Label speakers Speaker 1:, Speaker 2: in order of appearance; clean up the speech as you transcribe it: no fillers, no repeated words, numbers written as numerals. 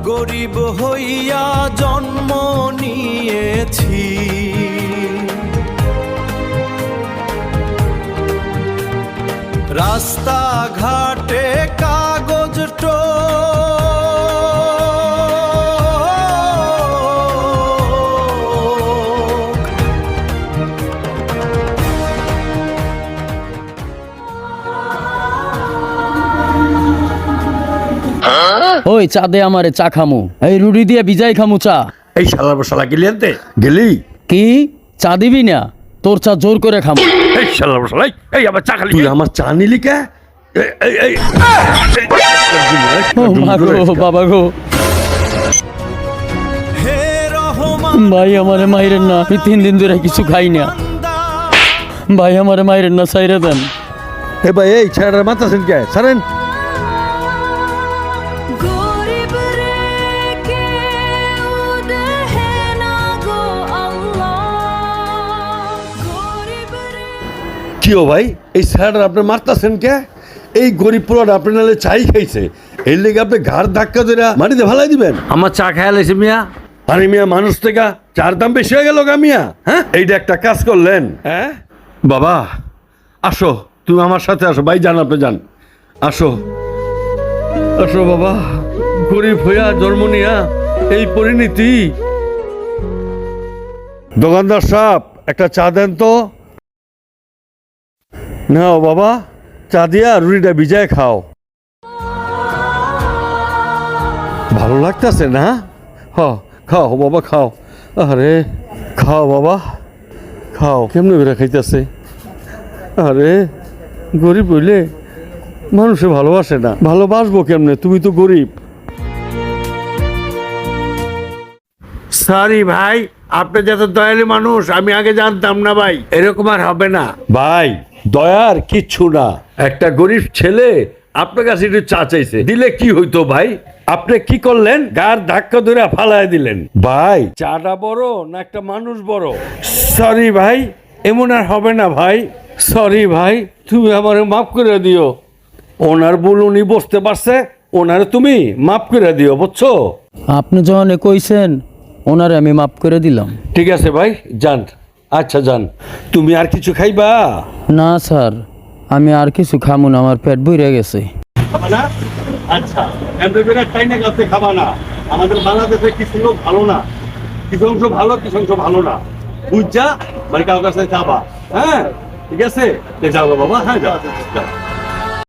Speaker 1: গরিব হইয়া জন্ম নিয়েছি। রাস্তাঘাটে কাগজ
Speaker 2: ওই চা দে আমারে, চা খামু। এই রুটি দিয়ে ভিজাই খামু চা।
Speaker 3: এই শালার বসালা গেলি আনতে গেলি
Speaker 2: কি চা দিবি না? তোর চা জোর করে খামু।
Speaker 3: এই শালার বসালা, এই আবার চা খালি। তুই আমার চা নিলি কে?
Speaker 2: ও মা গো, বাবা গো, ভাই আমারে মাইরেন না, আমি 3 দিন ধরে কিছু খাই না। ভাই আমারে মাইরেন না, ছাইরে দেন।
Speaker 3: এ ভাই, এই ছেলেটার মাথা সেন কে সারেন। কি ও ভাই, এই ছেলেটার আপনি মারতেছেন কে? এই গরিব পোলাটা আপনি নাহলে চাই খাইছে, এর লেগে আপনি ঘাড় ধাক্কা ধরে মাটিতে ফেলাই দিবেন? আমার চা খেয়াল আছে মিয়া। আরে মিয়া, মানুষ থেকে চার দাম বেশি হয়ে গেল গা মিয়া। হ্যাঁ, এইটা একটা কাজ করলেন? হ্যাঁ বাবা, আসো তুমি আমার সাথে আসো। ভাই যান, আপনি যান, আসো আসো বাবা। গরিব হইয়া জন্ম নিয়া এই পরিণতি। দোকানদার সাহেব, একটা চা দেন তো। নাও বাবা, চা দিয়া রুটিটা ভিজায় খাও। ভালো লাগতেছে না? খাও বাবা, খাও। আরে খাও বাবা, খাও। কেমনে বেড়া খাইতেছে? আরে গরিব হইলে মানুষে ভালোবাসে না, ভালোবাসবো কেমনে? তুমি তো গরিব। সরি ভাই, আপনি যত দয়ালু মানুষ আমি আগে জানতাম না ভাই। এরকম আর হবে না ভাই, দয়ার কিচ্ছু না। একটা গরিব ছেলে আপনার কাছে একটু চা চাইছে, দিলে কি হইতো ভাই? আপনি কি করলেন? গার ধাক্কা ধরে ফালাই দিলেন। ভাই, চাটা বড় না একটা মানুষ বড়? সরি ভাই, এমন আর হবে না ভাই। সরি ভাই, তুমি আমারে মাফ করে দিও। ওনার ভুল উনি বুঝতে পারছে, ওনারে তুমি মাফ করে দিও, বুঝছো?
Speaker 2: আপনি যখন কইছেন ওনারে আমি মাফ করে দিলাম।
Speaker 3: ঠিক আছে ভাই, যান। আচ্ছা যান। তুমি আর কিছু খাইবা?
Speaker 2: না স্যার, আমি আর কিছু খামু না, আমার পেট ভরে গেছে।
Speaker 3: আচ্ছা, খাবা না। আমাদের বাংলাদেশে কিছু লোক ভালো না, কিছু অংশ ভালো, কিছু অংশ ভালো না, বুঝছা? মানে কারোর কাছে যাবা। হ্যাঁ ঠিক আছে, যাও বাবা। হ্যাঁ যাও।